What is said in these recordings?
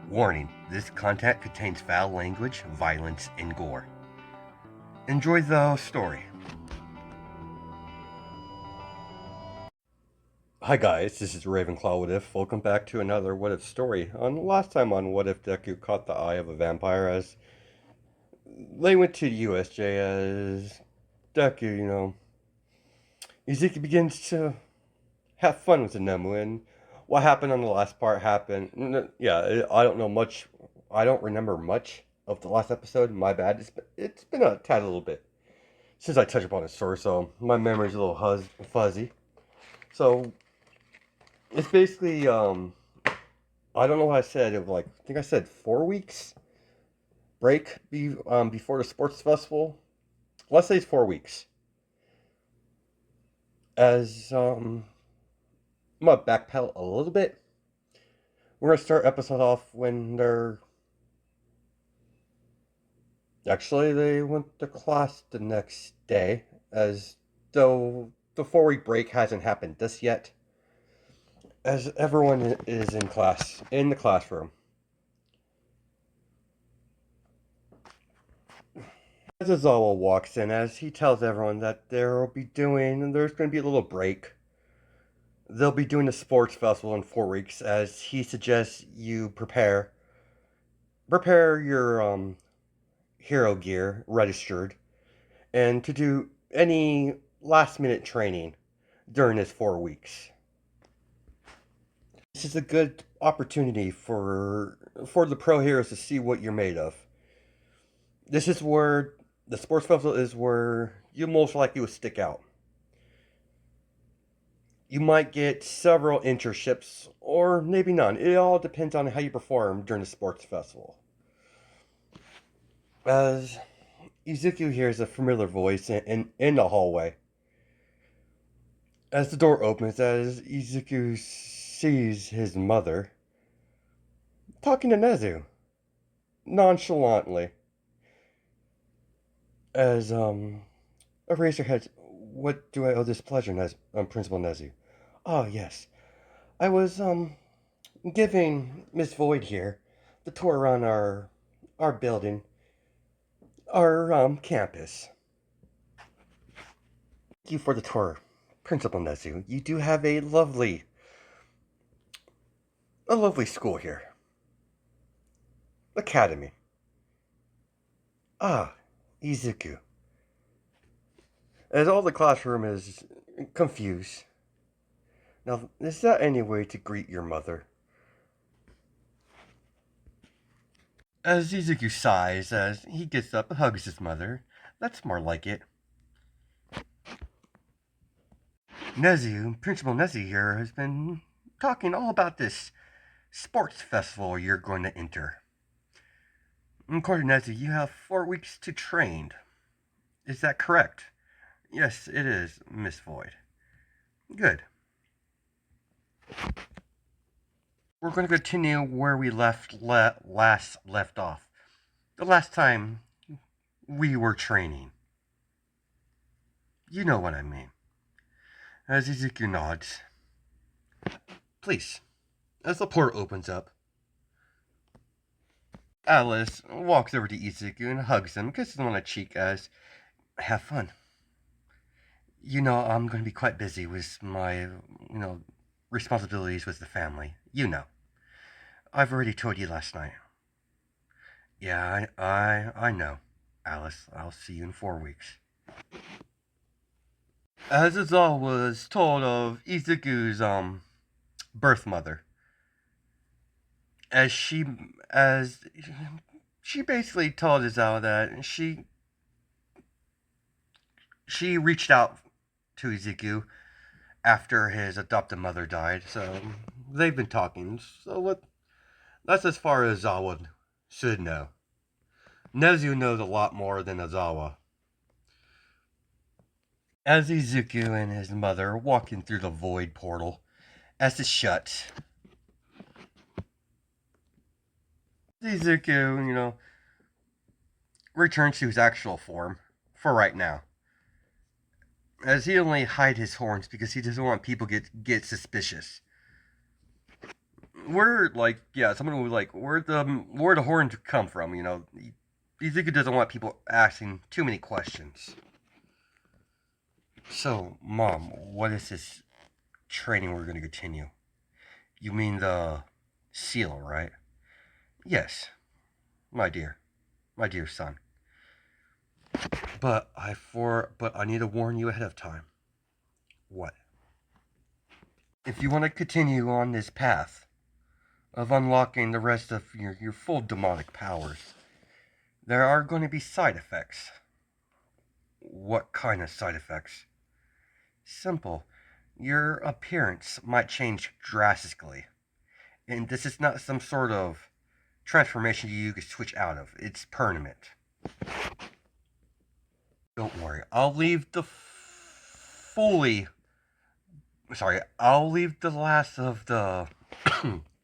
Warning, this content contains foul language, violence, and gore. Enjoy the story. Hi guys, this is Ravenclaw What If. Welcome back to another What If story. Last time on What If Deku caught the eye of a vampire as they went to the USJ as Deku, Ezekiel begins to have fun with the Nemu, and what happened on the last part happened. Yeah, I don't know much. I don't remember much of the last episode. My bad. It's been a tad little bit since I touched upon the story, so my memory's a little fuzzy. So it's basically I don't know what I said. It was like I think I said 4 weeks break before the sports festival. Let's say it's 4 weeks. As I'm gonna backpedal a little bit. We're gonna start episode off when they're actually they went to class the next day, as though the 4 week break hasn't happened just yet. As everyone is in class in the classroom. As Azawa walks in, as he tells everyone that there's going to be a little break. They'll be doing the sports festival in 4 weeks, as he suggests you prepare your hero gear registered, and to do any last minute training during this 4 weeks. This is a good opportunity for the pro heroes to see what you're made of. This is where the sports festival is where you most likely will stick out. You might get several internships, or maybe none. It all depends on how you perform during the sports festival. As Ezekiel hears a familiar voice in the hallway. As the door opens, as Ezekiel sees his mother talking to Nezu nonchalantly. As erase her head. What do I owe this pleasure, Principal Nezu? Oh yes, I was giving Miss Void here the tour around our building, our campus. Thank you for the tour, Principal Nezu. You do have a lovely school here. Academy. Ah, Izuku. As all the classroom is confused. Now, is that any way to greet your mother? As Izuku sighs as he gets up and hugs his mother. That's more like it. Principal Nezu here, has been talking all about this sports festival you're going to enter. According to Nezu, you have 4 weeks to train. Is that correct? Yes, it is, Miss Void. Good. We're going to continue where we last left off. The last time we were training. You know what I mean. As Izuku nods. Please. As the portal opens up, Alice walks over to Izuku and hugs him, kisses him on the cheek as, have fun. I'm going to be quite busy with my, responsibilities with the family. I've already told you last night. Yeah, I know, Alice. I'll see you in 4 weeks. As Azal was told of Izuku's, birth mother. As she basically told Azal that she reached out to Izuku after his adopted mother died, so they've been talking. So that's as far as Azawa should know. Nezu knows a lot more than Azawa. As Izuku and his mother are walking through the void portal, as it shuts, Izuku, returns to his actual form for right now. As he only hide his horns because he doesn't want people get suspicious. where like yeah, someone would like where the horns come from. Ezekiel doesn't want people asking too many questions. So, Mom, what is this training we're going to continue? You mean the seal, right? Yes, my dear, my dear son. But I need to warn you ahead of time. What? If you want to continue on this path of unlocking the rest of your full demonic powers, there are going to be side effects. What kind of side effects? Simple. Your appearance might change drastically. And this is not some sort of transformation you can switch out of. It's permanent. Don't worry. I'll leave the last of the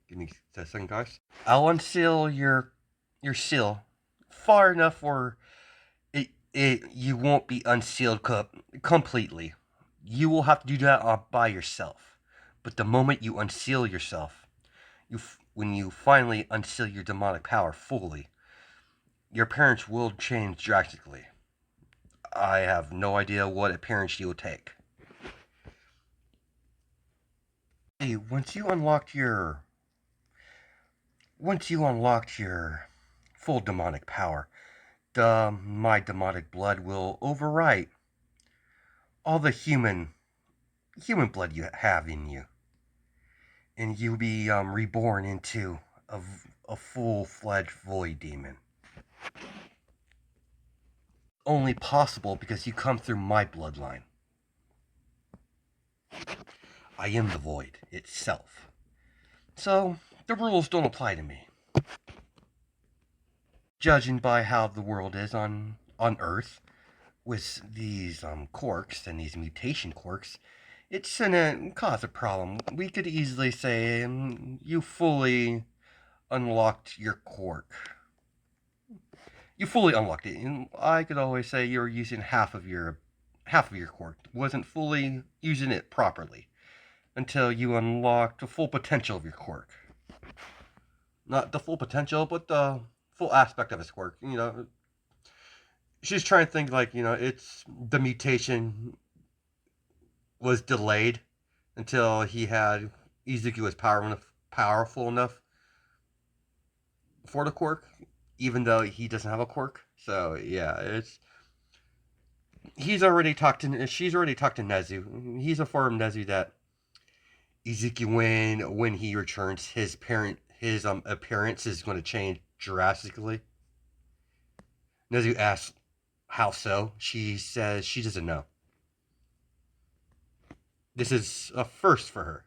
give me a second, guys. I'll unseal your seal far enough where you won't be unsealed completely. You will have to do that by yourself. But the moment you unseal yourself, when you finally unseal your demonic power fully, your appearance will change drastically. I have no idea what appearance you will take. Hey, once you unlocked your full demonic power, my demonic blood will overwrite all the human blood you have in you, and you'll be reborn into a full-fledged void demon. Only possible because you come through my bloodline. I am the void itself. So, the rules don't apply to me. Judging by how the world is on Earth, with these quirks and these mutation quirks, it's gonna cause a problem. We could easily say you fully unlocked your quirk. You fully unlocked it, and I could always say you were using half of your quirk, wasn't fully using it properly until you unlocked the full potential of your quirk. Not the full potential, but the full aspect of his quirk. She's trying to think like it's the mutation was delayed until Izuku was powerful enough for the quirk, even though he doesn't have a quirk. So yeah, she's already talked to Nezu. He's informed Nezu that Izuku, when he returns, his appearance is going to change drastically. Nezu asks how so. She says she doesn't know. This is a first for her.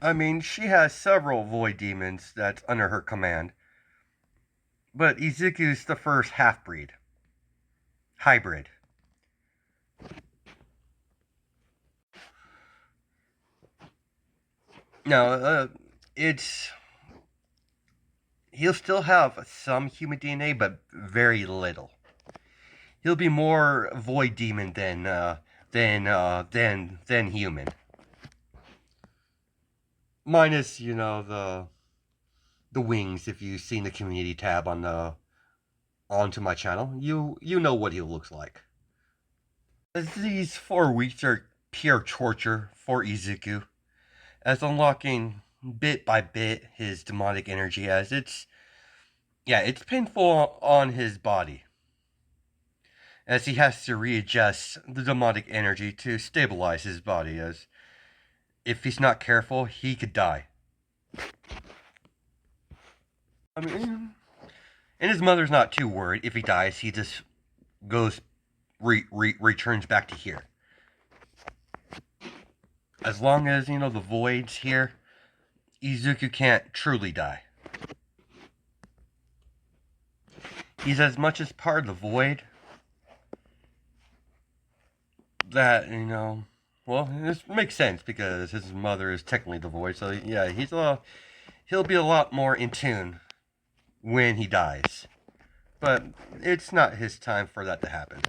I mean, she has several void demons that's under her command, but Izuku's the first half-breed. Hybrid. No, it's he'll still have some human DNA, but very little. He'll be more void demon than human. Minus, the wings. If you've seen the community tab onto my channel, you know what he looks like. These 4 weeks are pure torture for Izuku, as unlocking bit by bit his demonic energy, as it's painful on his body, as he has to readjust the demonic energy to stabilize his body, as if he's not careful, he could die. I mean, and his mother's not too worried. If he dies, he just returns back to here. As long as, the void's here, Izuku can't truly die. He's as much as part of the void that, well, this makes sense because his mother is technically the void, so yeah, he'll be a lot more in tune when he dies. But it's not his time for that to happen.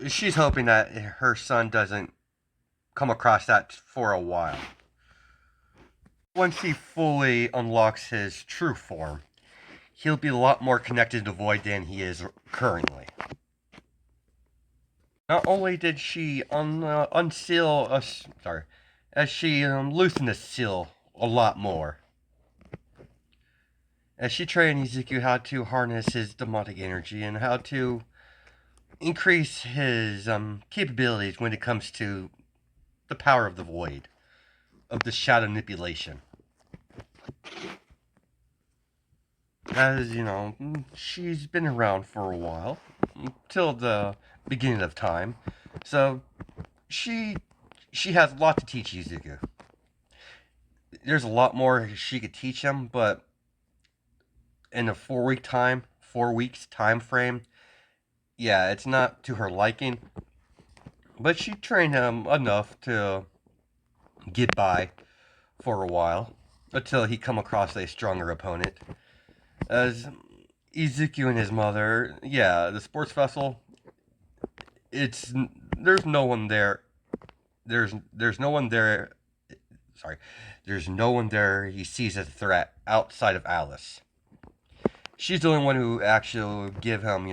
She's hoping that her son doesn't come across that for a while. Once he fully unlocks his true form, he'll be a lot more connected to Void than he is currently. Not only did she unseal us, sorry, as she loosened the seal a lot more. As she trained Ezekiel how to harness his demonic energy and how to increase his capabilities when it comes to the power of the void, of the shadow manipulation. As you know, she's been around for a while, till the beginning of time, so she she has a lot to teach Izuku. There's a lot more she could teach him, but in a 4 weeks time frame, yeah, it's not to her liking. But she trained him enough to get by for a while until he come across a stronger opponent. As Izuku and his mother, yeah, the sports vessel. It's there's no one there. There's no one there. Sorry, there's no one there he sees as a threat outside of Alice. She's the only one who actually give him,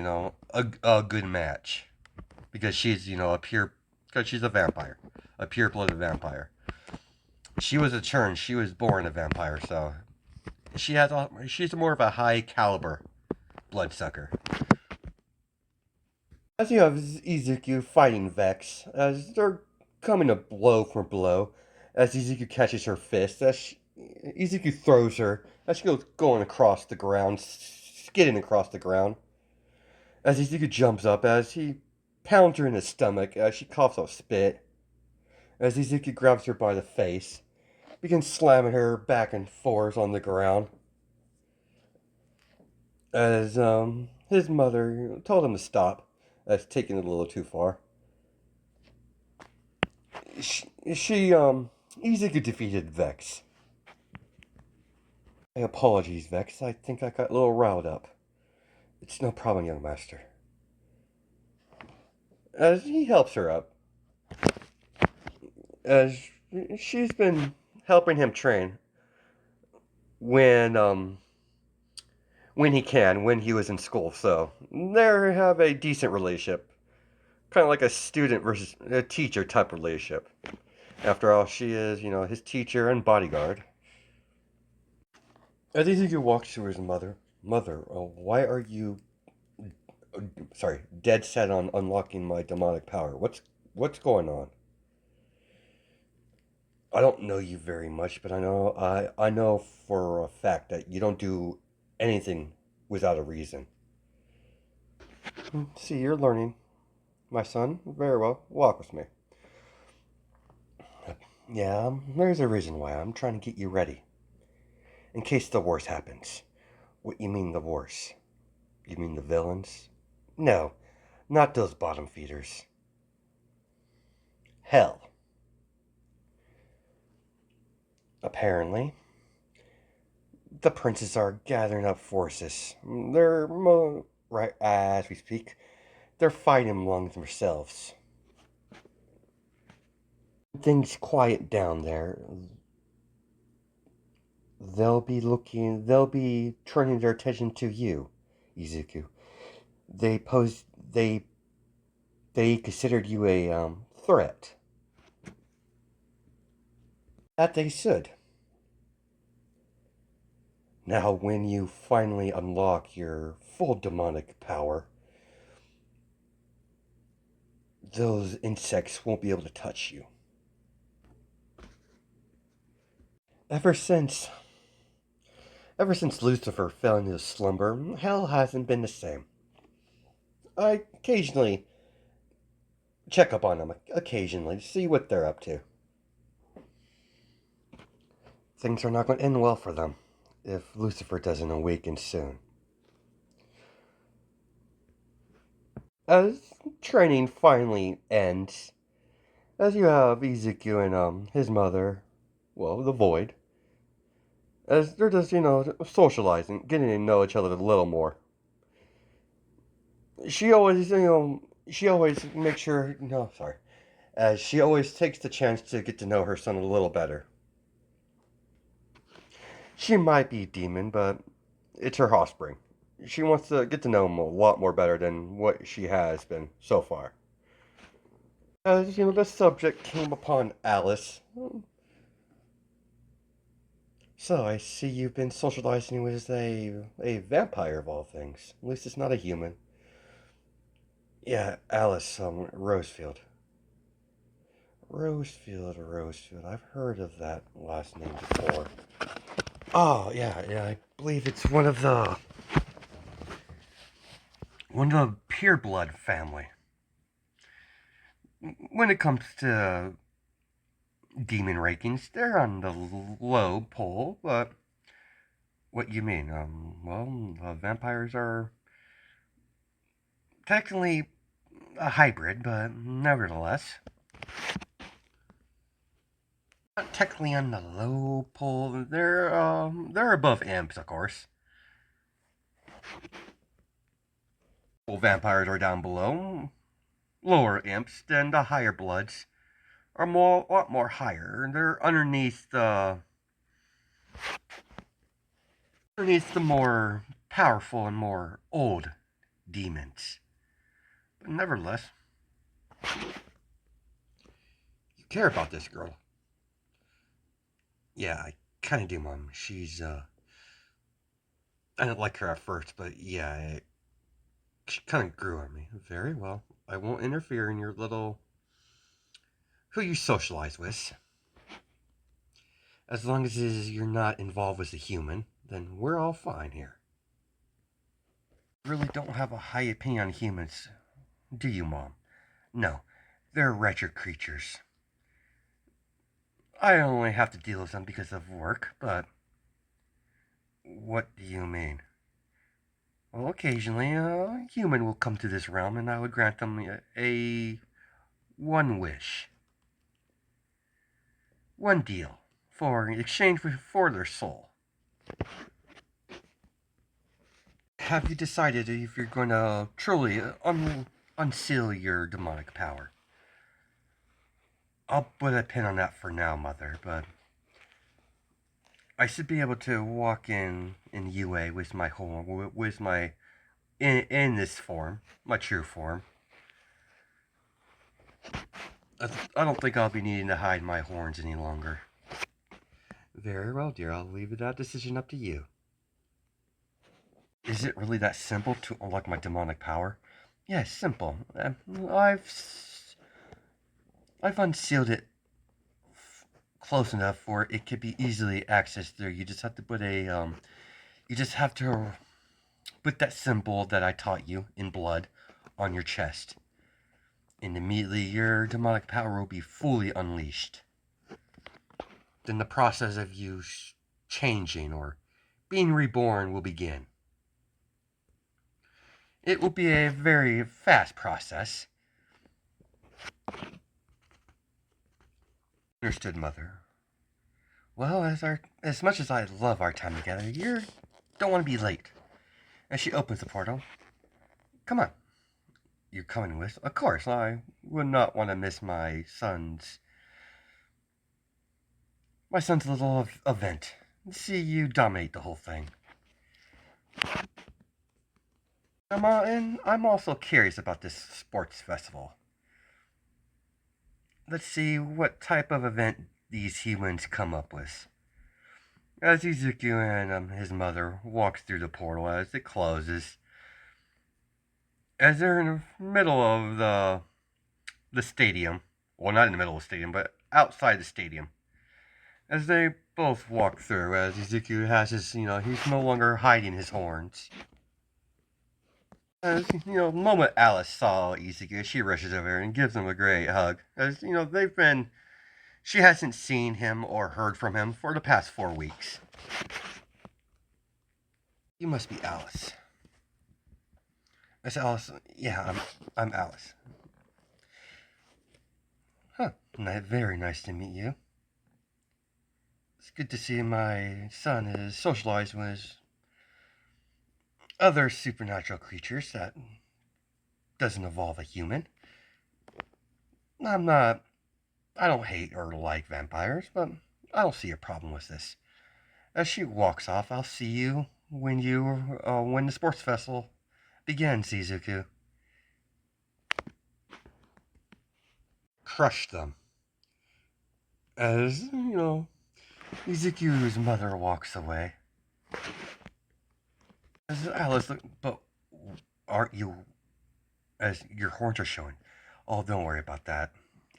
a good match because she's, because she's a vampire, a pure-blooded vampire. She was a churn. She was born a vampire, so she's more of a high caliber bloodsucker. As you have Izuku fighting Vex, as they're coming to blow for blow, as Izuku catches her fist, Izuku throws her, as she goes going across the ground, skidding across the ground. As Izuku jumps up, as he pounds her in the stomach, as she coughs up spit, as Izuku grabs her by the face, begins slamming her back and forth on the ground. As his mother told him to stop, as taking it a little too far. Izuku defeated Vex. My apologies, Vex. I think I got a little riled up. It's no problem, young master. As he helps her up, as she's been helping him train when when he was in school. So they have a decent relationship, kind of like a student versus a teacher type relationship. After all, she is, his teacher and bodyguard. As Izuku walks to his mother, why are you, dead set on unlocking my demonic power? What's going on? I don't know you very much, but I know for a fact that you don't do anything without a reason. See, you're learning, my son. Very well. Walk with me. Yeah, there's a reason why. I'm trying to get you ready. In case the worst happens. What you mean the worst? You mean the villains? No, not those bottom feeders. Hell. Apparently, the princes are gathering up forces. Right as we speak, they're fighting among themselves. Things quiet down there. They'll be turning their attention to you, Izuku. They posed, they considered you a, threat. That they should. Now, when you finally unlock your full demonic power, those insects won't be able to touch you. Ever since Ever since Lucifer fell into slumber, hell hasn't been the same. I occasionally check up on them, occasionally, see what they're up to. Things are not going to end well for them if Lucifer doesn't awaken soon. As training finally ends, as you have Ezekiel and his mother, well, the Void, as they're just, socializing, getting to know each other a little more. She always, she always makes sure, no, sorry. as she always takes the chance to get to know her son a little better. She might be a demon, but it's her offspring. She wants to get to know him a lot more better than what she has been so far. As this subject came upon Alice. So I see you've been socializing with a vampire of all things. At least it's not a human. Yeah, Alice, Rosefield. Rosefield. I've heard of that last name before. Oh, yeah, I believe it's one of the pureblood family. When it comes to demon rankings, they're on the low pole, but what you mean? Vampires are technically a hybrid, but nevertheless, not technically on the low pole. They're above imps, of course. Well, vampires are down below. Lower imps, then the higher bloods are a lot more higher. They're underneath the more powerful and more old demons. But nevertheless, you care about this girl. Yeah, I kind of do, Mom. I didn't like her at first, but yeah, she kind of grew on me. Very well. I won't interfere in your little who you socialize with. As long as you're not involved with a human, then we're all fine here. You really don't have a high opinion on humans, do you, Mom? No, they're wretched creatures. I only have to deal with them because of work, but what do you mean? Well, occasionally a human will come to this realm, and I would grant them a one wish, one deal, for in exchange for their soul. Have you decided if you're going to truly unseal your demonic power? I'll put a pin on that for now, Mother, but I should be able to walk in UA with my in this form, my true form. I don't think I'll be needing to hide my horns any longer. Very well, dear. I'll leave that decision up to you. Is it really that simple to unlock my demonic power? Yes, simple. I've unsealed it close enough where it could be easily accessed through. You just have to you just have to put that symbol that I taught you in blood on your chest. And immediately your demonic power will be fully unleashed. Then the process of you changing or being reborn will begin. It will be a very fast process. Understood, Mother. Well, as much as I love our time together, you don't want to be late. As she opens the portal, come on. You're coming with? Of course, I would not want to miss my son's little event. See you dominate the whole thing. And I'm also curious about this sports festival. Let's see what type of event these humans come up with. As Ezekiel and his mother walks through the portal as it closes, as they're in the middle of the stadium, well, not in the middle of the stadium, but outside the stadium, as they both walk through, as Ezekiel has he's no longer hiding his horns. As the moment Alice saw Ezekiel, she rushes over and gives him a great hug. As she hasn't seen him or heard from him for the past 4 weeks. You must be Alice. I said, Alice, yeah, I'm Alice. Huh, very nice to meet you. It's good to see my son is socialized with other supernatural creatures that doesn't involve a human. I'm not. I don't hate or like vampires, but I don't see a problem with this. As she walks off, I'll see you when the sports festival begins, Izuku. Crush them. As, Izuku's mother walks away. As Alice, but aren't you, as your horns are showing? Oh, don't worry about that,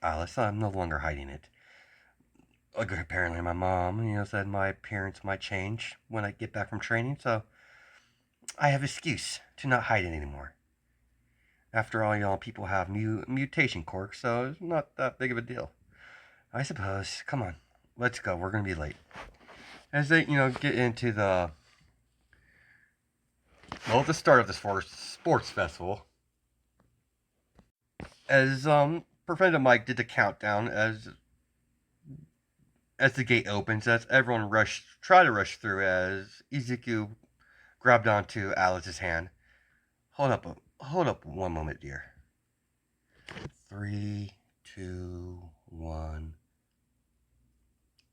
Alice. I'm no longer hiding it. Apparently, my mom, said my appearance might change when I get back from training, so I have excuse to not hide it anymore. After all, people have mutation quirks, so it's not that big of a deal. I suppose. Come on, let's go. We're gonna be late. As they, get into the start of this sports festival, as Professor Mike did the countdown as the gate opens, as everyone try to rush through, as Izuku grabbed onto Alice's hand. Hold up one moment, dear. 3, 2, 1.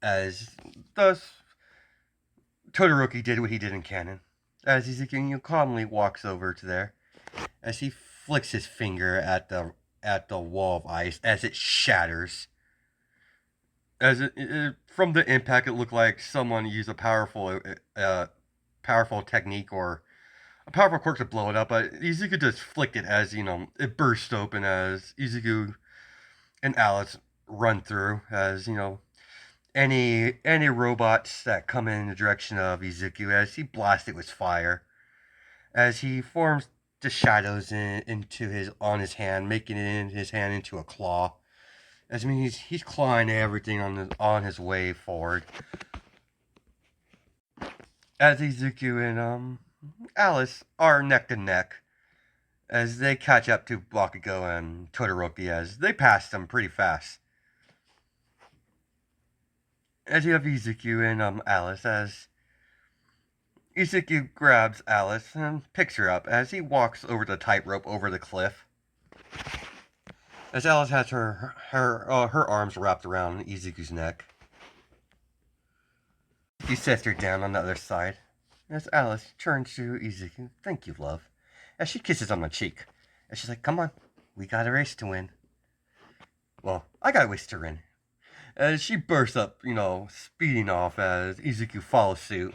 As thus Todoroki did what he did in canon. As Izuku calmly walks over to there, as he flicks his finger at the wall of ice as it shatters. As from the impact, it looked like someone used a powerful technique or a powerful quirk to blow it up. But Izuku just flicked it as it burst open as Izuku and Alice run through. As any robots that come in the direction of Izuku, as he blasts it with fire, as he forms the shadows on his hand, making his hand into a claw. As he's clawing everything on his way forward. As Izuku and Alice are neck to neck, as they catch up to Bakugo and Todoroki, as they pass them pretty fast. As you have Izuku and Alice, as Izuku grabs Alice and picks her up as he walks over the tightrope over the cliff. As Alice has her arms wrapped around Izuku's neck. He sets her down on the other side. As Alice turns to Izuku, thank you, love. As she kisses on the cheek. And she's like, come on, we got a race to win. Well, I got a race to win. As she bursts up, speeding off as Izuku follows suit.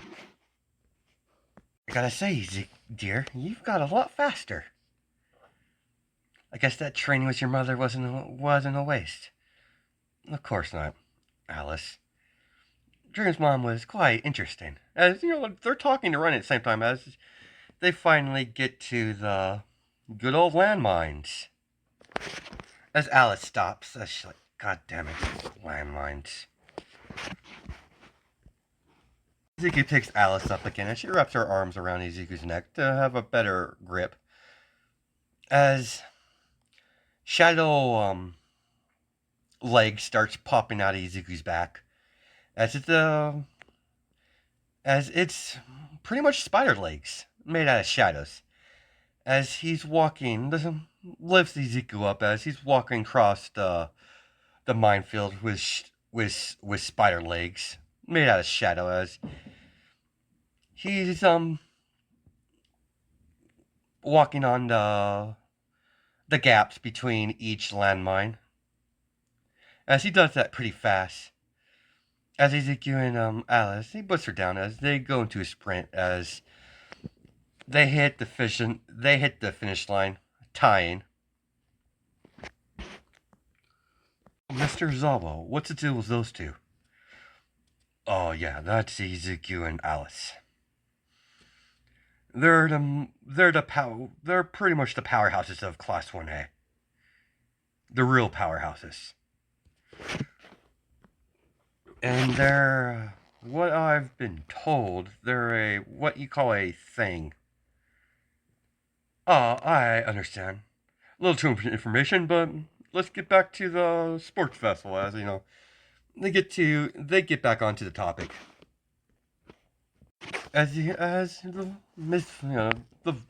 I gotta say, Izuku, dear, you've got a lot faster. I guess that training with your mother wasn't a waste. Of course not, Alice. Dream's mom was quite interesting. As, they're talking to run at the same time as they finally get to the good old landmines. As Alice stops, as she's like, God damn it, landmines. Izuku picks Alice up again, and she wraps her arms around Izuku's neck to have a better grip. As Shadow leg starts popping out of Izuku's back. As it's pretty much spider legs made out of shadows. As he's walking, lifts Izuku up as he's walking across the minefield with spider legs made out of shadow. As he's walking on the gaps between each landmine. As he does that pretty fast. As Izuku and Alice, he puts her down as they go into a sprint as they hit the finish line, tying. Mr. Zawa, what's the deal with those two? Oh yeah, that's Izuku and Alice. They're pretty much the powerhouses of Class 1A. The real powerhouses. And they're, what I've been told, they're what you call a thing. I understand. A little too much information, but let's get back to the sports festival, as they get back onto the topic. As the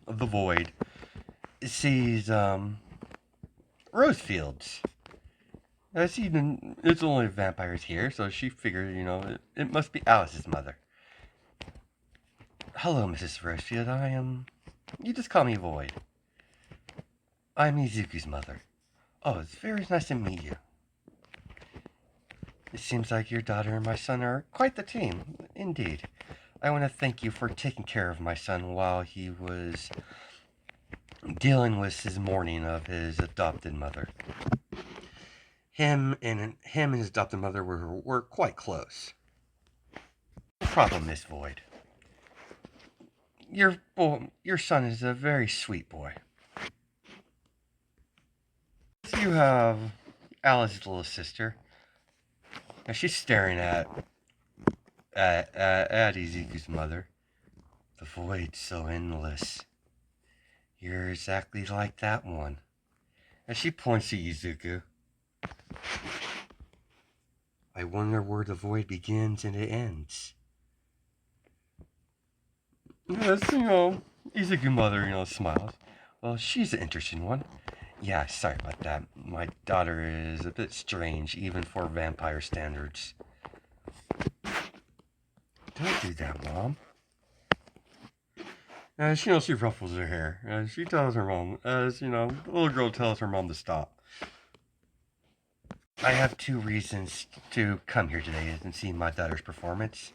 void sees rose fields. It's only vampires here, so she figured, it must be Alice's mother. Hello, Mrs. Rosefield. You just call me Void. I'm Izuku's mother. Oh, it's very nice to meet you. It seems like your daughter and my son are quite the team. Indeed. I want to thank you for taking care of my son while he was dealing with his mourning of his adopted mother. Him and his adopted mother were quite close. No problem, Miss Void. Your son is a very sweet boy. So you have Alice's little sister. Now she's staring at Izuku's mother. The void's so endless. You're exactly like that one. And she points to Izuku. I wonder where the void begins and it ends. Yes, Izuku mother, smiles. Well, she's an interesting one. Yeah, sorry about that. My daughter is a bit strange, even for vampire standards. Don't do that, Mom. As she ruffles her hair. As she tells her mom, the little girl tells her mom to stop. I have two reasons to come here today and see my daughter's performance.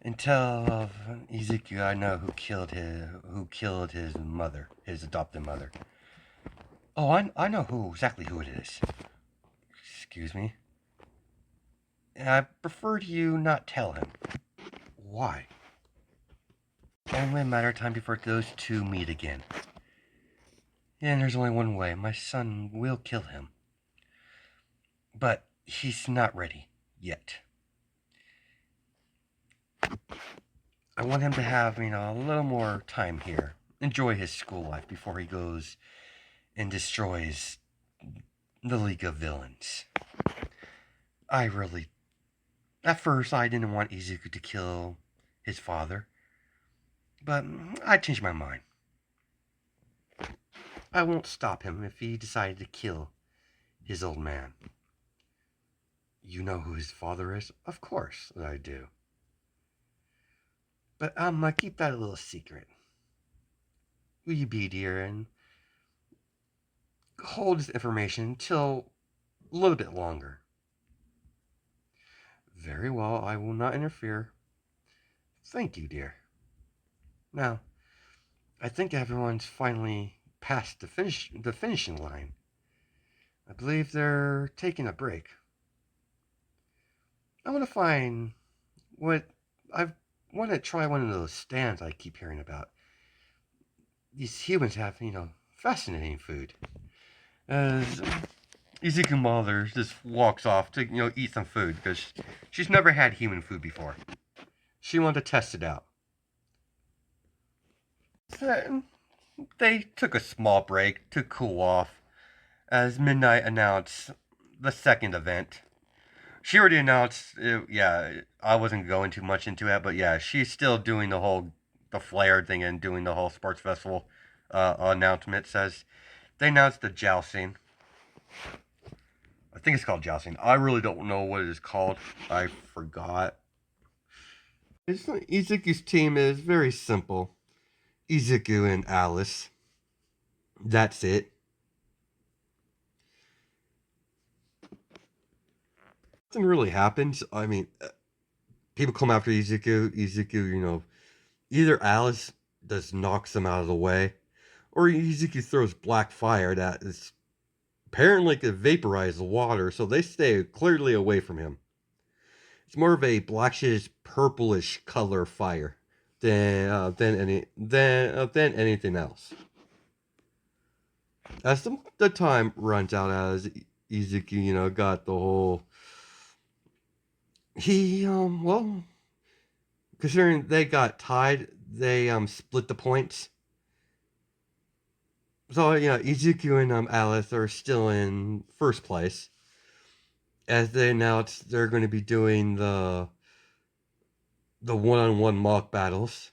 And tell Izuku I know who killed his mother, his adopted mother. Oh, I know exactly who it is. Excuse me. I prefer you not tell him. Why? Only a matter of time before those two meet again. And there's only one way. My son will kill him. But he's not ready yet. I want him to have, a little more time here. Enjoy his school life before he goes and destroys the League of Villains. At first, I didn't want Izuku to kill his father. But I changed my mind. I won't stop him if he decided to kill his old man. You know who his father is? Of course I do. But I keep that a little secret. Will you be dear and hold this information until a little bit longer? Very well, I will not interfere. Thank you, dear. Now, I think everyone's finally past the finishing line. I believe they're taking a break. I want to find what I want to try one of those stands I keep hearing about. These humans have, fascinating food. As Izuku Mother just walks off to, eat some food because she's never had human food before. She wanted to test it out. So, they took a small break to cool off as Midnight announced the second event. She already announced, I wasn't going too much into it, but yeah, she's still doing the flare thing and doing the whole sports festival announcement. Says they announced the jousting. I think it's called jousting. I really don't know what it is called. I forgot. Izuku's team is very simple. Izuku and Alice. That's it. Nothing really happens. I mean, people come after Izuku. Izuku, either Alice just knocks them out of the way, or Izuku throws black fire that is apparently could vaporize the water, so they stay clearly away from him. It's more of a blackish purplish color fire than anything else. As the time runs out, as Izuku, got the whole well, considering they got tied, they split the points. So Izuku and Alice are still in first place, as they announced they're going to be doing the one-on-one mock battles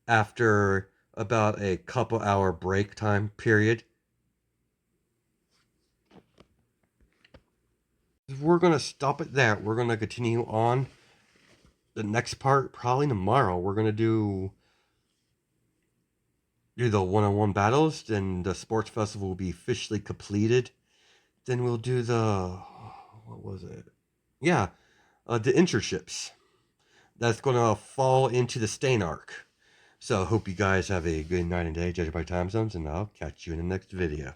after about a couple hour break time period. we're gonna stop it there. We're gonna continue on the next part probably tomorrow. We're gonna do the one-on-one battles. Then the sports festival will be officially completed. Then we'll do the what was it? Yeah, the internships. That's gonna fall into the Stain arc. So I hope you guys have a good night and day, judging by time zones, and I'll catch you in the next video.